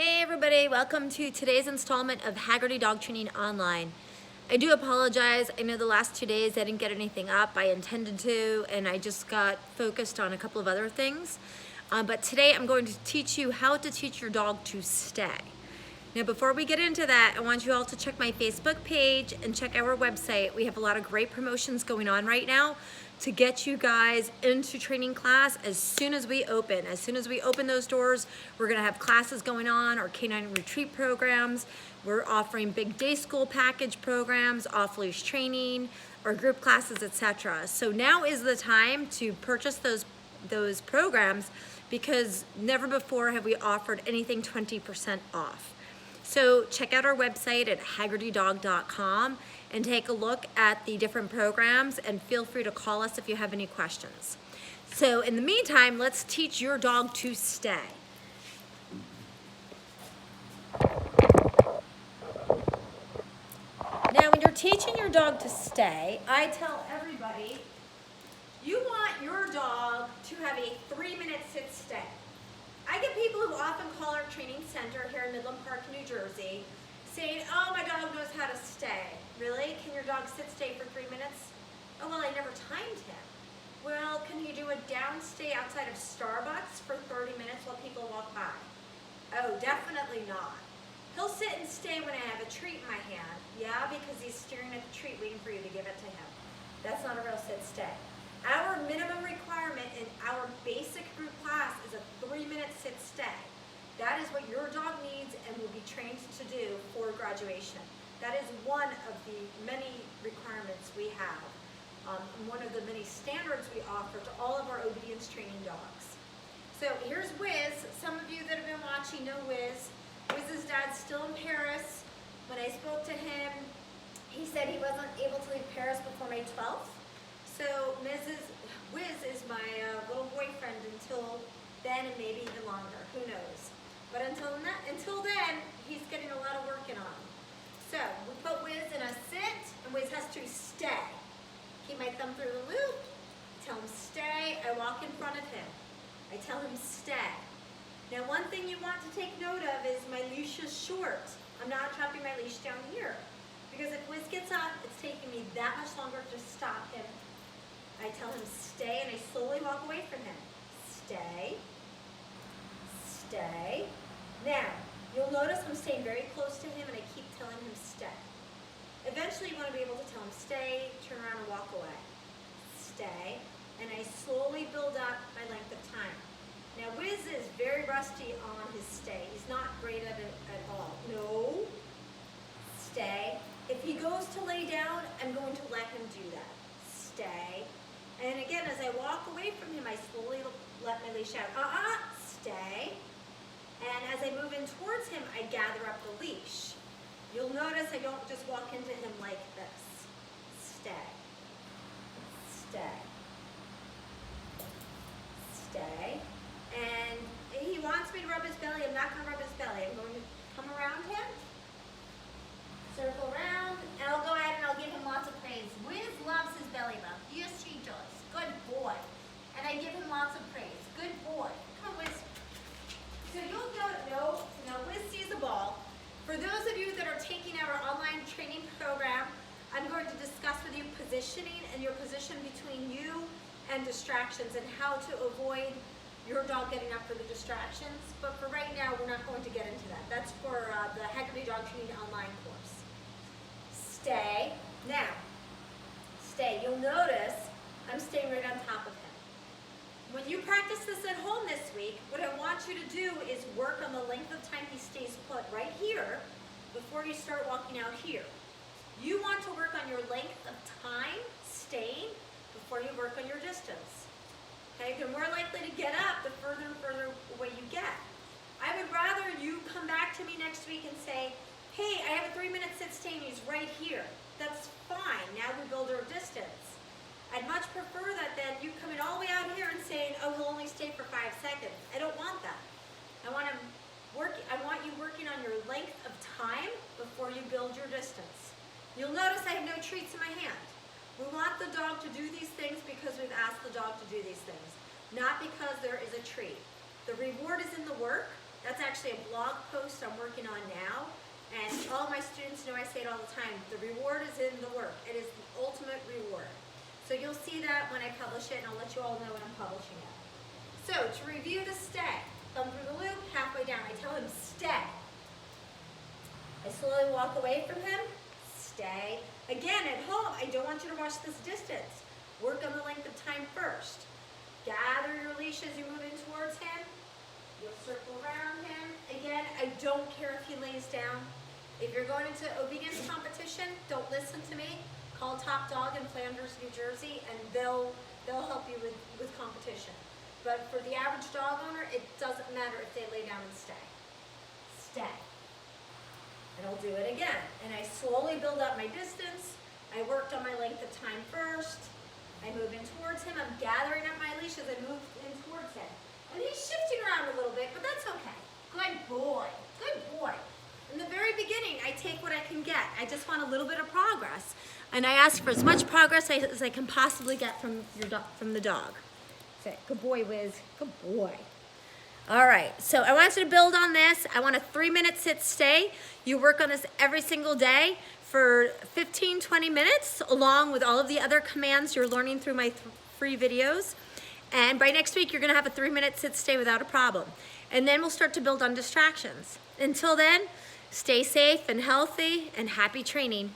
Hey everybody, welcome to today's installment of Haggerty Dog Training Online. I do apologize. I know the last 2 days I didn't get anything up. I intended to, and I just got focused on a couple of other things. But today I'm going to teach you how to teach your dog to stay. Now before we get into that, I want you all to check my Facebook page and check our website. We have a lot of great promotions going on right now to get you guys into training class as soon as we open. As soon as we open those doors, we're gonna have classes going on, our canine retreat programs. We're offering big day school package programs, off-leash training, or group classes, etc. So now is the time to purchase those programs because never before have we offered anything 20% off. So check out our website at haggertydog.com and take a look at the different programs, and feel free to call us if you have any questions. So in the meantime, let's teach your dog to stay. Now when you're teaching your dog to stay, I tell everybody, you want your dog to have a 3-minute sit-stay. I get people who often call our training center here in Midland Park, New Jersey, saying, oh, my dog knows how to stay. Really? Can your dog sit-stay for 3 minutes? Oh, well, I never timed him. Well, can he do a downstay outside of Starbucks for 30 minutes while people walk by? Oh, definitely not. He'll sit and stay when I have a treat in my hand. Yeah, because he's staring at the treat waiting for you to give it to him. That's not a real sit-stay. Our minimum requirement in our basic group class is a 3-minute sit-stay. That is what your dog needs and will be trained to do for graduation. That is one of the many requirements we have, one of the many standards we offer to all of our obedience training dogs. So here's Wiz. Some of you that have been watching know Wiz. Wiz's dad's still in Paris. When I spoke to him, he said he wasn't able to leave Paris before May 12th. So Wiz is my little boyfriend until then, and maybe even longer, who knows. But until then, he's getting a lot of work in on him. So we put Wiz in a sit, and Wiz has to stay. Keep my thumb through the loop, tell him stay, I walk in front of him. I tell him stay. Now one thing you want to take note of is my leash is short. I'm not dropping my leash down here. Because if Wiz gets up, it's taking me that much longer to stop him. I tell him stay, and I slowly walk away from him. Stay, stay. Now, you'll notice I'm staying very close to him, and I keep telling him stay. Eventually, you want to be able to tell him stay, turn around, and walk away. Stay, and I slowly build up my length of time. Now, Wiz is very rusty on his stay. He's not great at it at all. No, stay. If he goes to lay down, I'm going to let him do that. Stay. And again, as I walk away from him, I slowly let my leash out. Stay. And as I move in towards him, I gather up the leash. You'll notice I don't just walk into him like this. Stay. Stay. Stay. And he wants me to rub his belly. I'm not going to rub his belly. I'm going to come around him, circle around, and I'll go ahead and I'll give him lots of praise. Wiz loves his belly bump. Yes, he does. Good boy. And I give him lots of praise. Good boy. Come on, Wiz. So you'll know, Wiz sees the ball. For those of you that are taking our online training program, I'm going to discuss with you positioning and your position between you and distractions and how to avoid your dog getting up for the distractions. But for right now, we're not going to get into that. That's for the Haggerty Dog Training online course. Stay. Now, stay. You'll notice I'm staying right on top of him. When you practice this at home this week, what I want you to do is work on the length of time he stays put right here before you start walking out here. You want to work on your length of time staying before you work on your distance. Okay, you're more likely to get up the further and further away you get. I would rather you come back to me next week and say, hey, I have a 3-minute sit-stay and he's right here. That's fine. Now we build our distance. I'd much prefer that than you coming all the way out here and saying, oh, he'll only stay for 5 seconds. I don't want that. I want you working on your length of time before you build your distance. You'll notice I have no treats in my hand. We want the dog to do these things because we've asked the dog to do these things, not because there is a treat. The reward is in the work. That's actually actually a blog post I'm working on now, and all my students know I say it all the time, the reward is in the work. It is the ultimate reward. So you'll see that when I publish it, and I'll let you all know when I'm publishing it. So to review the stay, thumb through the loop, halfway down, I tell him stay. I slowly walk away from him, stay. Again, at home, I don't want you to watch this distance. Work on the length of time first. Gather your leash as you move in towards him. You'll circle around him. Again, I don't care if he lays down. If you're going into obedience competition, don't listen to me. Call Top Dog in Flanders, New Jersey, and they'll help you with competition. But for the average dog owner, it doesn't matter if they lay down and stay. Stay. And I'll do it again. And I slowly build up my distance. I worked on my length of time first. I move in towards him. I'm gathering up my leash as I move in towards him. And he's shifting around a little bit, but that's okay. Good boy. Good boy. In the very beginning, I take what I can get. I just want a little bit of progress. And I ask for as much progress as I can possibly get from the dog. Say, good boy, Wiz. Good boy. All right, so I want you to build on this. I want a 3-minute sit stay. You work on this every single day for 15, 20 minutes, along with all of the other commands you're learning through my free videos. And by next week, you're gonna have a 3-minute sit stay without a problem. And then we'll start to build on distractions. Until then, stay safe and healthy and happy training.